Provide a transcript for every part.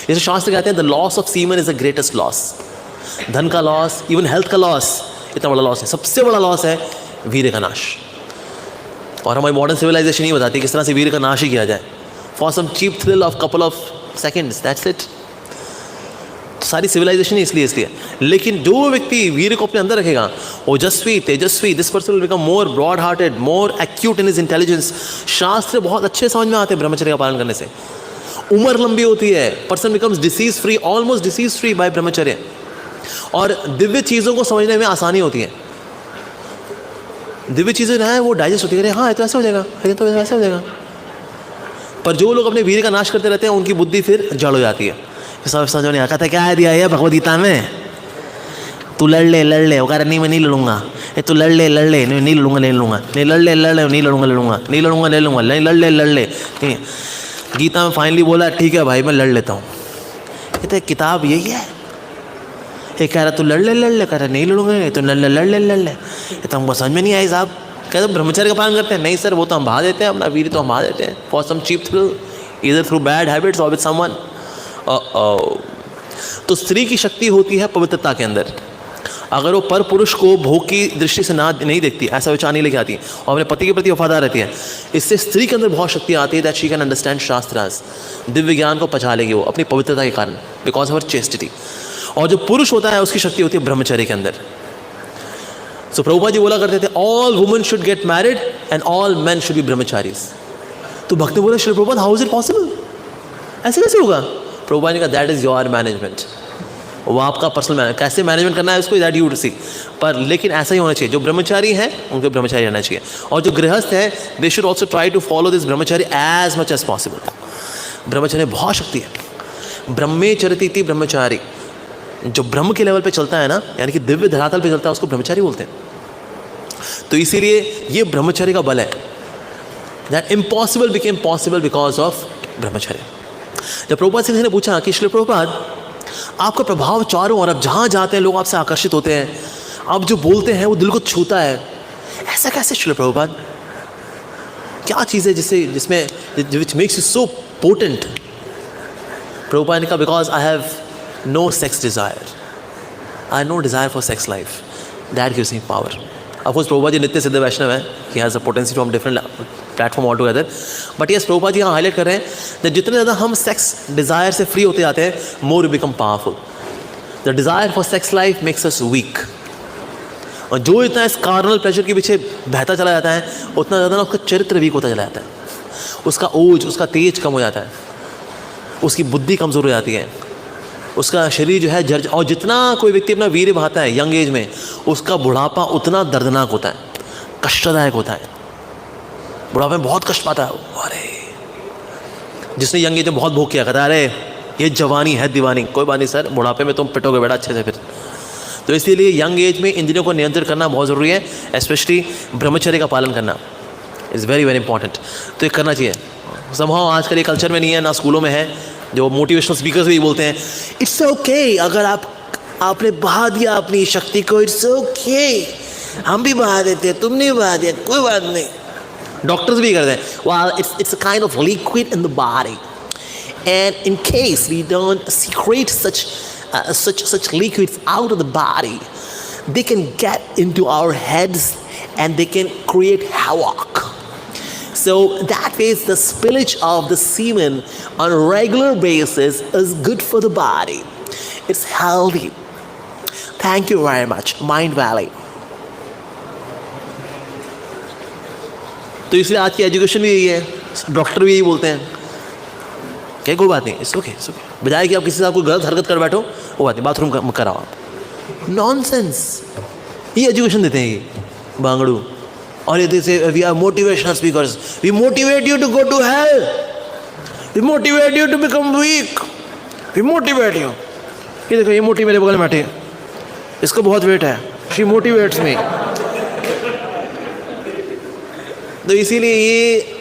जैसे शास्त्र कहते हैं the loss of semen is the greatest loss. धन का लॉस, इवन हेल्थ का लॉस, इतना बड़ा लॉस है। सबसे बड़ा लॉस है वीर्य का नाश। और हमारी मॉडर्न सिविलाइजेशन ये बताती है किस तरह से वीर्य का नाश ही किया जाए, for some cheap thrill of couple of seconds, that's it. सारी सिविलाइजेशन इसलिए। लेकिन जो व्यक्ति वीर्य को अपने अंदर रखेगा, ओजस्वी, तेजस्वी, this person will become more broad hearted, more acute in his intelligence. शास्त्र बहुत अच्छे समझ में आते हैं ब्रह्मचर्य का पालन करने से। उम्र लंबी होती है, person becomes disease free, almost disease free by brahmacharya. और दिव्य चीज़ों को समझने में आसानी होती है। दिव्य चीज़ें ना है वो डाइजेस्ट होती है, हाँ ये तो ऐसे हो जाएगा, ये तो ऐसे हो जाएगा। पर जो लोग अपने वीर्य का नाश करते रहते हैं उनकी बुद्धि फिर जड़ हो जाती है। सब समझ नहीं आता था क्या दिया है भगवद गीता में, तू लड़ ले वो कह रहा नहीं मैं नहीं लड़ूंगा, तू लड़ ले नहीं लड़ूंगा नहीं लड़ूंगा, नहीं लड़ ले नहीं लड़ूंगा नहीं लड़ूंगा नहीं लड़ ले। गीता में फाइनली बोला ठीक है भाई मैं लड़ लेता हूँ। कहते किताब यही है। ये कह रहा तू लड़ ले, कह रहा नहीं लड़ूंगा, तो लड़ ले। ये तो हमको समझ में नहीं आई साहब। कहते ब्रह्मचर्य का पालन करते हैं, नहीं सर वो तो हम बहा देते हैं, अपना वीर्य तो हम बहा देते हैं for some cheap thrill, either through bad habits और विद समवन। तो स्त्री की शक्ति होती है पवित्रता के अंदर। अगर वो पर पुरुष को भोग की दृष्टि से नहीं देखती, ऐसा विचार नहीं लेके आती और अपने पति के प्रति वफादार रहती है, इससे स्त्री के अंदर बहुत शक्ति आती है that she can understand shastras. Divya ज्ञान को पचा लेगी वो अपनी पवित्रता के कारण, बिकॉज ऑफ हर चेस्टिटी। और जो पुरुष होता है उसकी शक्ति होती है ब्रह्मचर्य के अंदर। सो प्रभुपाद जी बोला करते थे all women should get married and all man should be brahmacharis. तो भक्त बोले Shri Prabhupada how is it possible, ऐसे कैसे होगा? प्रभुपाद ने कहा दैट इज योर मैनेजमेंट, वो आपका पर्सनल मैनेज, कैसे मैनेजमेंट करना है उसको दैट यू वुड सी। पर लेकिन ऐसा ही होना चाहिए, जो ब्रह्मचारी हैं उनको ब्रह्मचारी रहना चाहिए, और जो गृहस्थ हैं they should also try to follow this brahmachari as much as possible. ब्रह्मचर्य बहुत शक्ति है। ब्रह्मे चरती ब्रह्मचारी, जो ब्रह्म के लेवल पे चलता है ना, यानी कि दिव्य धरातल पे चलता है, उसको ब्रह्मचारी बोलते हैं। तो इसीलिए ये ब्रह्मचर्य का बल है, that impossible became possible because of ब्रह्मचर्य। जब प्रभुपाद से ने पूछा कि श्री प्रभुपाद आपका प्रभाव चारों ओर, अब जहाँ जाते हैं लोग आपसे आकर्षित होते हैं, आप जो बोलते हैं वो दिल को छूता है, ऐसा कैसे श्री प्रभुपाद? क्या चीज़ है जिसमें which makes you so potent? Prabhupada ने कहा because I have no sex desire, I have no desire for sex life, that gives me power. Of course Prabhupada ji नित्य सिद्ध वैष्णव है, he has a potency from different platform all together. But yes Prabhupada ji यहाँ highlight कर रहे हैं कि जितने ज़्यादा हम सेक्स डिज़ायर से फ्री होते जाते हैं, more become powerful. The desire for sex life makes us weak. और जो इतना इस कार्नल प्लेजर के पीछे बहता चला जाता है, उतना ज़्यादा ना उसका चरित्र वीक होता चला जाता है, उसका ओज, उसका तेज कम हो जाता है, उसकी बुद्धि कमज़ोर हो जाती है, उसका शरीर जो है जर्ज। और जितना कोई व्यक्ति अपना वीर्य बहाता है यंग एज में, उसका बुढ़ापा उतना दर्दनाक होता है, कष्टदायक होता है। बुढ़ापे में बहुत कष्ट पाता है। अरे जिसने यंग एज में बहुत भोग किया, कहता है अरे ये जवानी है दीवानी। कोई बात नहीं सर, बुढ़ापे में तुम पिटोगे बेटा अच्छे से फिर। तो इसीलिए यंग एज में इंद्रियों को नियंत्रित करना बहुत ज़रूरी है, स्पेशली ब्रह्मचर्य का पालन करना इज़ वेरी वेरी इंपॉर्टेंट। तो ये करना चाहिए। समहाउ आजकल ये कल्चर में नहीं है, ना स्कूलों में है। जो मोटिवेशनल स्पीकर्स भी बोलते हैं इट्स ओके, अगर आपने बहा दिया अपनी शक्ति को, इट्स ओके, हम भी बहा देते हैं, तुम नहीं बहा दिया कोई बात नहीं। डॉक्टर्स भी करते हैं, well it's a kind of liquid in the body, and in case we don't secrete such liquids out of the body, they can get into our heads and they can create havoc. So that means the spillage of the semen on a regular basis is good for the body. It's healthy. Thank you very much, Mind Valley. तो इसलिए आज की education भी यही है, doctor भी यही बोलते हैं क्या कोई बात नहीं, इट्स ओके, बजाय कि आप किसी से कोई गलत हरकत कर बैठो, वो बात नहीं, बाथरूम कराओ आप। नॉनसेंस, ये एजुकेशन देते हैं ये बांगड़ू। और ये say we are motivational speakers, we motivate you to go to hell, we motivate you to become weak, we motivate you. ये देखो ये मोटी मेरे बगल में बैठी, इसको बहुत वेट है, शी मोटिवेट्स मी। तो इसीलिए ये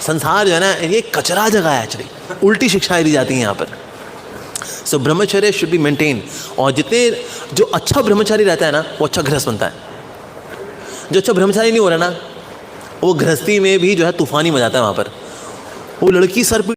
संसार जो है ना, ये कचरा जगह है एक्चुअली, उल्टी शिक्षाएं दी जाती हैं यहाँ पर। सो ब्रह्मचर्य शुड बी मेंटेन। और जितने जो अच्छा ब्रह्मचारी रहता है ना, वो अच्छा गृहस्थ बनता है। जो अच्छा ब्रह्मचारी नहीं हो रहा ना, वो गृहस्थी में भी जो है तूफानी मचाता है वहाँ पर। वो लड़की सर